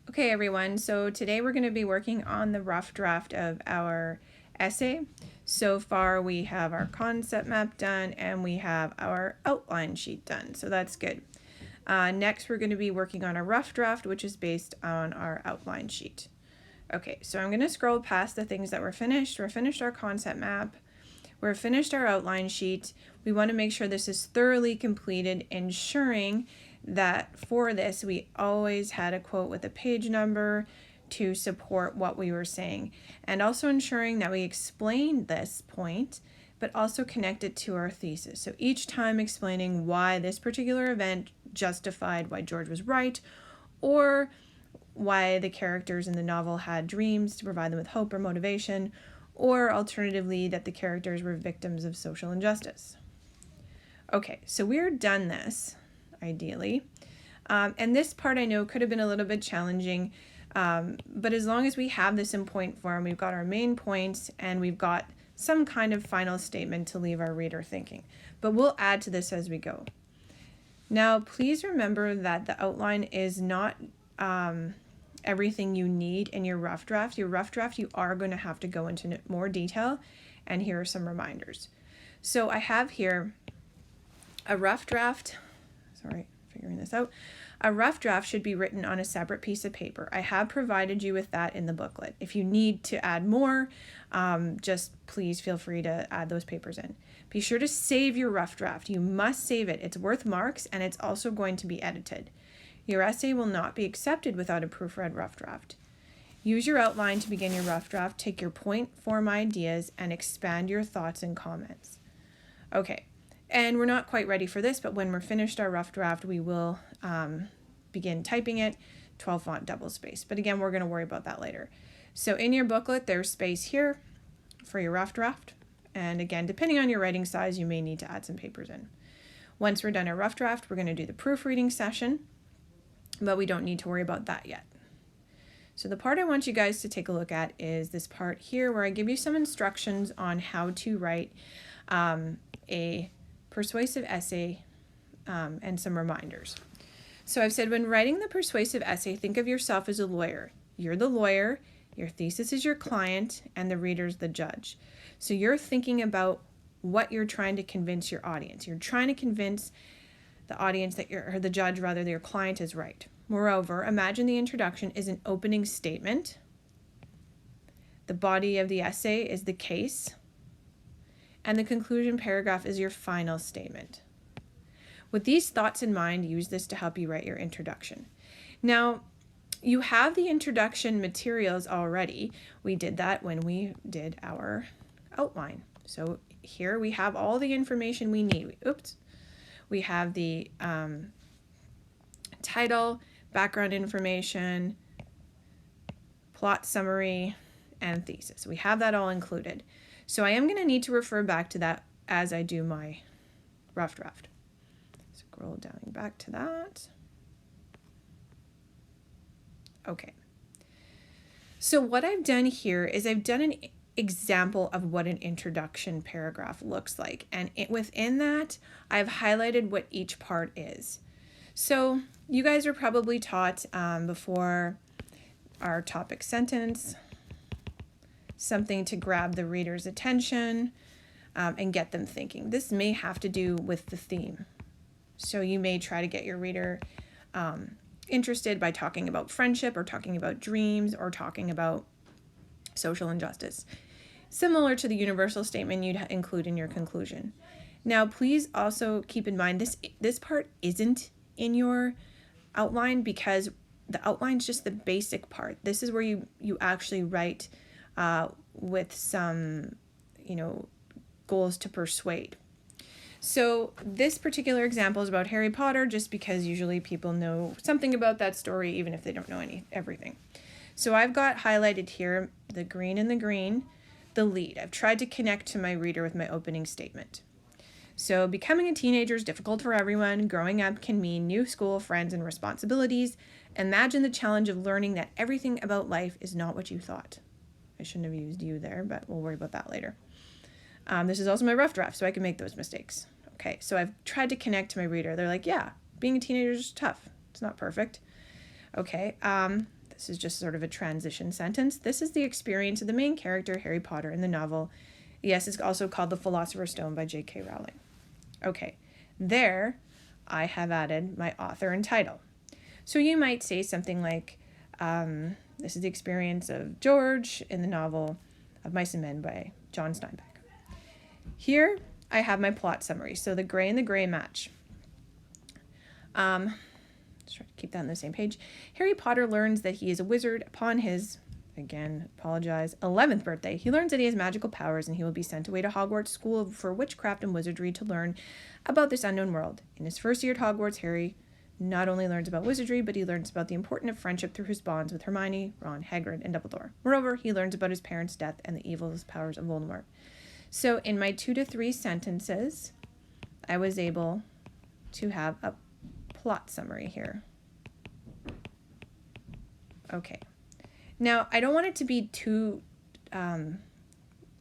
Okay, everyone, so today we're going to be working on the rough draft of our essay. So far we have our concept map done and we have our outline sheet done, so that's good. Next we're going to be working on a rough draft, which is based on our outline sheet. Okay, so I'm going to scroll past the things that were finished. We're finished our concept map. We're finished our outline sheet. We want to make sure this is thoroughly completed, ensuring that for this we always had a quote with a page number to support what we were saying, and also ensuring that we explained this point but also connect it to our thesis. So each time explaining why this particular event justified why George was right, or why the characters in the novel had dreams to provide them with hope or motivation, or alternatively that the characters were victims of social injustice. Okay, so we're done this, ideally. And this part I know could have been a little bit challenging, but as long as we have this in point form, we've got our main points and we've got some kind of final statement to leave our reader thinking. But we'll add to this as we go. Now, please remember that the outline is not everything you need in your rough draft. Your rough draft, you are going to have to go into more detail, and here are some reminders. So I have here a rough draft. Sorry, figuring this out. A rough draft should be written on a separate piece of paper. I have provided you with that in the booklet. If you need to add more, just please feel free to add those papers in. Be sure to save your rough draft. You must save it. It's worth marks, and it's also going to be edited. Your essay will not be accepted without a proofread rough draft. Use your outline to begin your rough draft. Take your point form ideas and expand your thoughts and comments. Okay, and we're not quite ready for this, but when we're finished our rough draft, we will begin typing it, 12 font double space. But again, we're going to worry about that later. So in your booklet, there's space here for your rough draft. And again, depending on your writing size, you may need to add some papers in. Once we're done our rough draft, we're going to do the proofreading session, but we don't need to worry about that yet. So the part I want you guys to take a look at is this part here where I give you some instructions on how to write a persuasive essay and some reminders. So I've said when writing the persuasive essay, think of yourself as a lawyer. You're the lawyer, your thesis is your client, and the reader's the judge. So you're thinking about what you're trying to convince your audience. You're trying to convince the audience or the judge rather, that your client is right. Moreover, imagine the introduction is an opening statement. The body of the essay is the case, and the conclusion paragraph is your final statement. With these thoughts in mind, use this to help you write your introduction. Now, you have the introduction materials already. We did that when we did our outline. So here we have all the information we need. We have the title, background information, plot summary, and thesis. We have that all included. So I am going to need to refer back to that as I do my rough draft. Scroll down back to that. Okay. So what I've done here is I've done an example of what an introduction paragraph looks like. And within that, I've highlighted what each part is. So you guys were probably taught before our topic sentence, something to grab the reader's attention and get them thinking. This may have to do with the theme. So you may try to get your reader interested by talking about friendship or talking about dreams or talking about social injustice, similar to the universal statement you'd include in your conclusion. Now, please also keep in mind this part isn't in your outline because the outline is just the basic part. This is where you actually write with some, goals to persuade. So this particular example is about Harry Potter just because usually people know something about that story even if they don't know everything. So I've got highlighted here the green and the green, the lead. I've tried to connect to my reader with my opening statement. So becoming a teenager is difficult for everyone. Growing up can mean new school, friends, and responsibilities. Imagine the challenge of learning that everything about life is not what you thought. I shouldn't have used you there, but we'll worry about that later. This is also my rough draft, so I can make those mistakes. Okay, so I've tried to connect to my reader. They're like, yeah, being a teenager is tough. It's not perfect. Okay, This is just sort of a transition sentence. This is the experience of the main character, Harry Potter, in the novel. Yes, it's also called The Philosopher's Stone by J.K. Rowling. Okay, there I have added my author and title. So you might say something like, this is the experience of George in the novel of Mice and Men by John Steinbeck. Here I have my plot summary. So the gray and the gray match. Let's try to keep that on the same page. Harry Potter learns that he is a wizard upon his, again, apologize, 11th birthday. He learns that he has magical powers and he will be sent away to Hogwarts School for Witchcraft and Wizardry to learn about this unknown world. In his first year at Hogwarts, Harry not only learns about wizardry, but he learns about the importance of friendship through his bonds with Hermione, Ron, Hagrid, and Dumbledore. Moreover, he learns about his parents' death and the evil powers of Voldemort. So in my 2 to 3 sentences, I was able to have a plot summary here. Okay. Now, I don't want it to be too,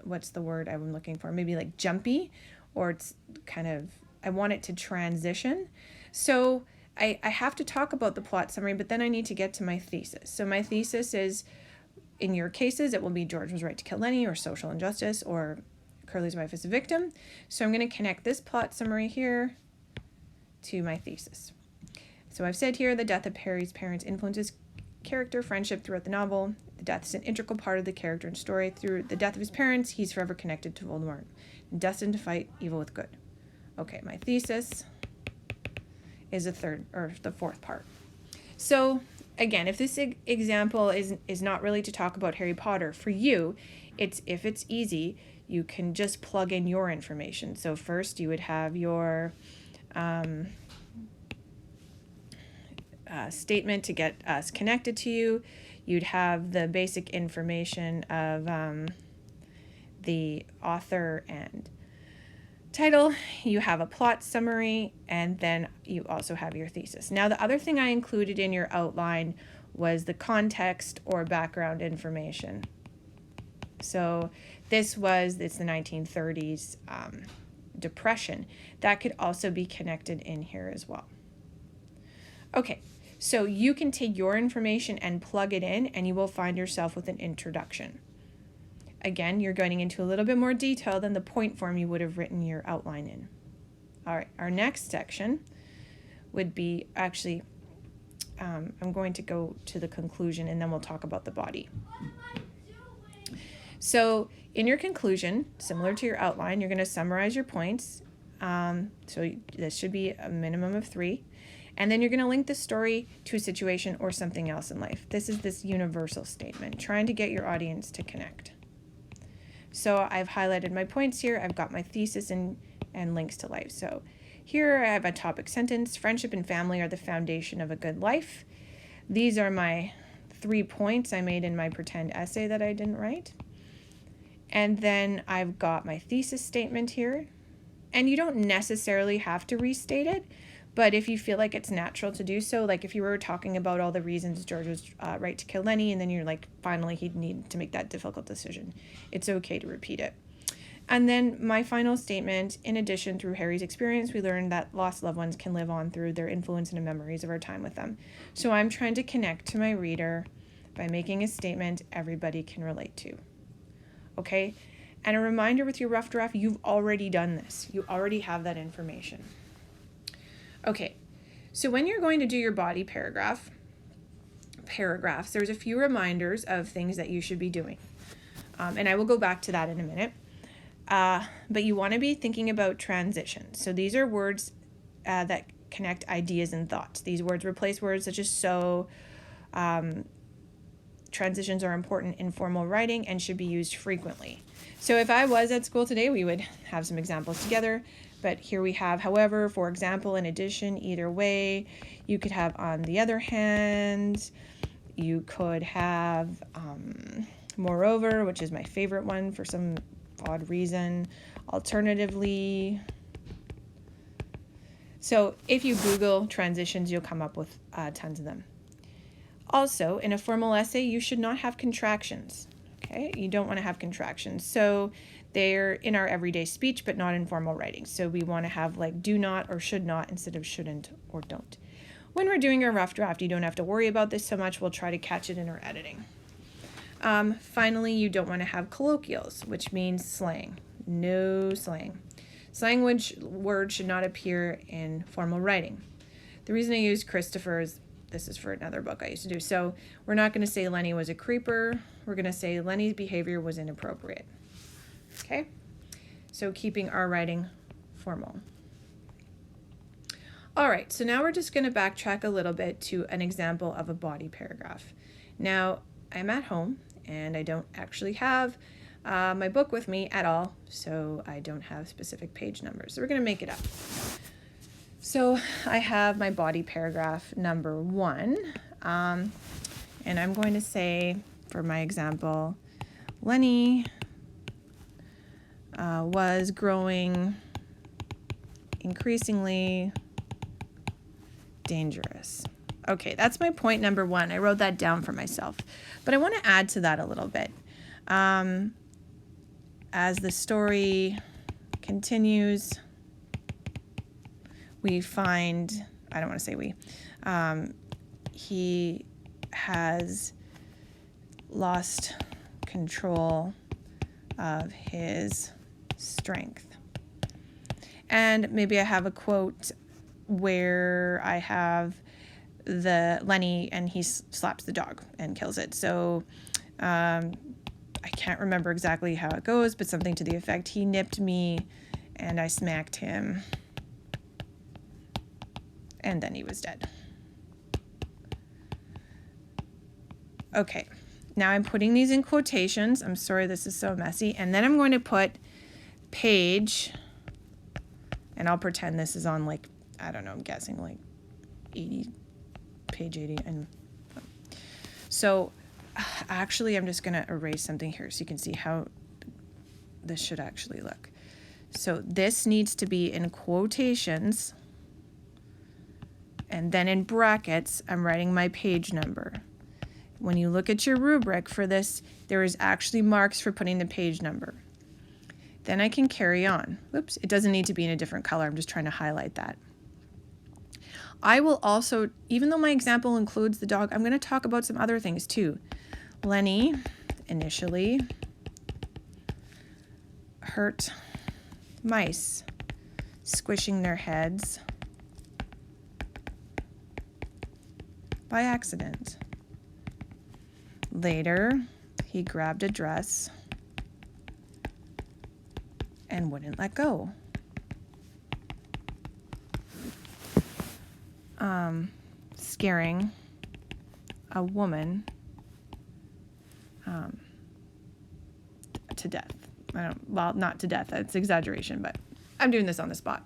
what's the word I'm looking for? Maybe like jumpy, or it's kind of, I want it to transition. So I have to talk about the plot summary, but then I need to get to my thesis. So my thesis is, in your cases, it will be George was right to kill Lenny, or social injustice, or Curly's wife is a victim. So I'm going to connect this plot summary here to my thesis. So I've said here the death of Harry's parents influences character friendship throughout the novel. The death is an integral part of the character and story. Through the death of his parents, he's forever connected to Voldemort, destined to fight evil with good. Okay, my thesis is the fourth part. So again, if this example is not really to talk about Harry Potter, for you, if it's easy, you can just plug in your information. So first you would have your statement to get us connected to you. You'd have the basic information of the author and title. You have a plot summary, and then you also have your thesis. Now, the other thing I included in your outline was the context or background information. So it's the 1930s Depression. That could also be connected in here as well. Okay, so you can take your information and plug it in, and you will find yourself with an introduction. Again, you're going into a little bit more detail than the point form you would have written your outline in. All right, our next section would be, actually, I'm going to go to the conclusion, and then we'll talk about the body. So in your conclusion, similar to your outline, you're going to summarize your points. So this should be a minimum of 3. And then you're going to link the story to a situation or something else in life. This is this universal statement, trying to get your audience to connect. So I've highlighted my points here. I've got my thesis and links to life. So here I have a topic sentence. Friendship and family are the foundation of a good life. These are my 3 points I made in my pretend essay that I didn't write. And then I've got my thesis statement here. And you don't necessarily have to restate it, but if you feel like it's natural to do so, like if you were talking about all the reasons George was right to kill Lenny, and then you're like, finally he'd need to make that difficult decision, it's okay to repeat it. And then my final statement, in addition, through Harry's experience, we learned that lost loved ones can live on through their influence and memories of our time with them. So I'm trying to connect to my reader by making a statement everybody can relate to. Okay? And a reminder with your rough draft, you've already done this. You already have that information. Okay, so when you're going to do your body paragraphs, there's a few reminders of things that you should be doing. And I will go back to that in a minute. But you want to be thinking about transitions. So these are words that connect ideas and thoughts. These words replace words such as so. Transitions are important in formal writing and should be used frequently. So if I was at school today, we would have some examples together. But here we have, however, for example, in addition, either way. You could have on the other hand. You could have moreover, which is my favorite one for some odd reason. Alternatively. So if you Google transitions, you'll come up with tons of them. Also, in a formal essay, you should not have contractions. Okay, you don't want to have contractions. So they're in our everyday speech, but not in formal writing. So we want to have like do not or should not instead of shouldn't or don't. when we're doing a rough draft, you don't have to worry about this so much. We'll try to catch it in our editing. Finally, you don't want to have colloquials, which means slang. No slang. Slang words should not appear in formal writing. The reason I use Christopher is this is for another book I used to do. So we're not going to say Lenny was a creeper. We're going to say Lenny's behavior was inappropriate. Okay? So keeping our writing formal. All right, so now we're just going to backtrack a little bit to an example of a body paragraph. Now, I'm at home and I don't actually have my book with me at all, so I don't have specific page numbers. So we're going to make it up. So I have my body paragraph number 1, and I'm going to say, for my example, Lenny was growing increasingly dangerous. Okay, that's my point number 1. I wrote that down for myself, but I want to add to that a little bit. As the story continues, we find, I don't want to say we, he has lost control of his strength. And maybe I have a quote where I have the Lenny and he slaps the dog and kills it. So I can't remember exactly how it goes, but something to the effect, he nipped me and I smacked him and then he was dead. Okay, now I'm putting these in quotations. I'm sorry this is so messy. And then I'm going to put page, and I'll pretend this is on like, I don't know, I'm guessing like 80, page 80. And so actually I'm just going to erase something here so you can see how this should actually look. So this needs to be in quotations, and then in brackets, I'm writing my page number. When you look at your rubric for this, there is actually marks for putting the page number. Then I can carry on. Oops, it doesn't need to be in a different color. I'm just trying to highlight that. I will also, even though my example includes the dog, I'm going to talk about some other things too. Lenny initially hurt mice, squishing their heads by accident. Later, he grabbed a dress and wouldn't let go. Scaring a woman to death. Well, not to death, that's exaggeration, but I'm doing this on the spot.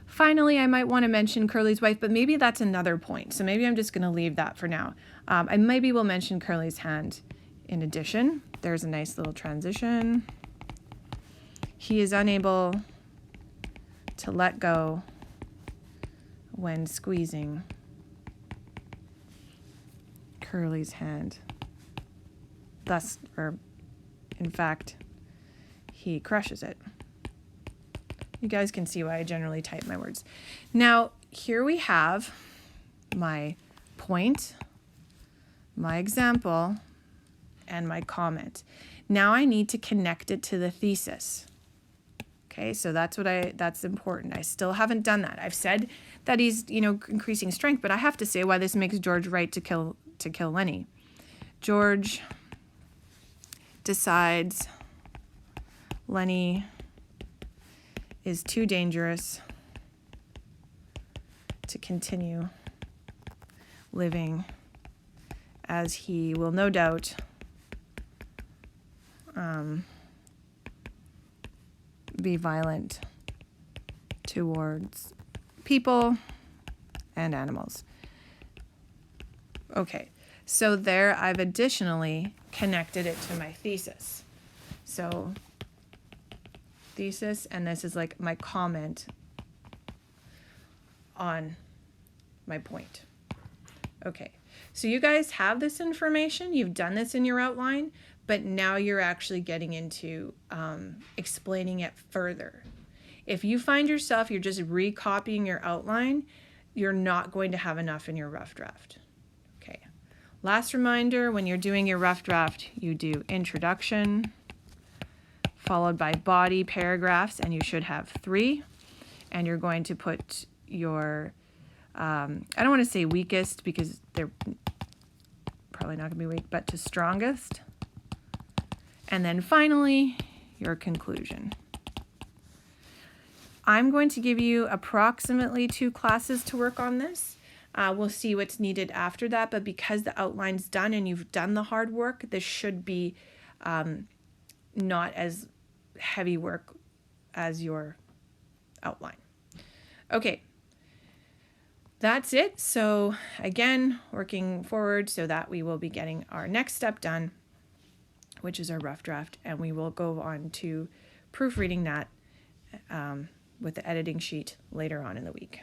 Finally, I might want to mention Curly's wife, but maybe that's another point. So maybe I'm just going to leave that for now. I maybe will mention Curly's hand in addition. There's a nice little transition. He is unable to let go when squeezing Curly's hand. Thus, or in fact, he crushes it. You guys can see why I generally type my words. Now, here we have my point, my example, and my comment. Now I need to connect it to the thesis. Okay, so that's important. I still haven't done that. I've said that he's, increasing strength, but I have to say why this makes George right to kill Lenny. George decides Lenny is too dangerous to continue living, as he will no doubt be violent towards people and animals. Okay, so there I've additionally connected it to my thesis. So thesis, and this is like my comment on my point. Okay, so you guys have this information, you've done this in your outline, but now you're actually getting into explaining it further. If you find yourself, you're just recopying your outline, you're not going to have enough in your rough draft. Okay. Last reminder, when you're doing your rough draft, you do introduction, followed by body paragraphs, and you should have 3. And you're going to put your, I don't want to say weakest because they're probably not going to be weak, but to strongest. And then finally, your conclusion. I'm going to give you approximately 2 classes to work on this. We'll see what's needed after that, but because the outline's done and you've done the hard work, this should be not as heavy work as your outline. Okay, that's it. So again, working forward so that we will be getting our next step done, which is our rough draft, and we will go on to proofreading that with the editing sheet later on in the week.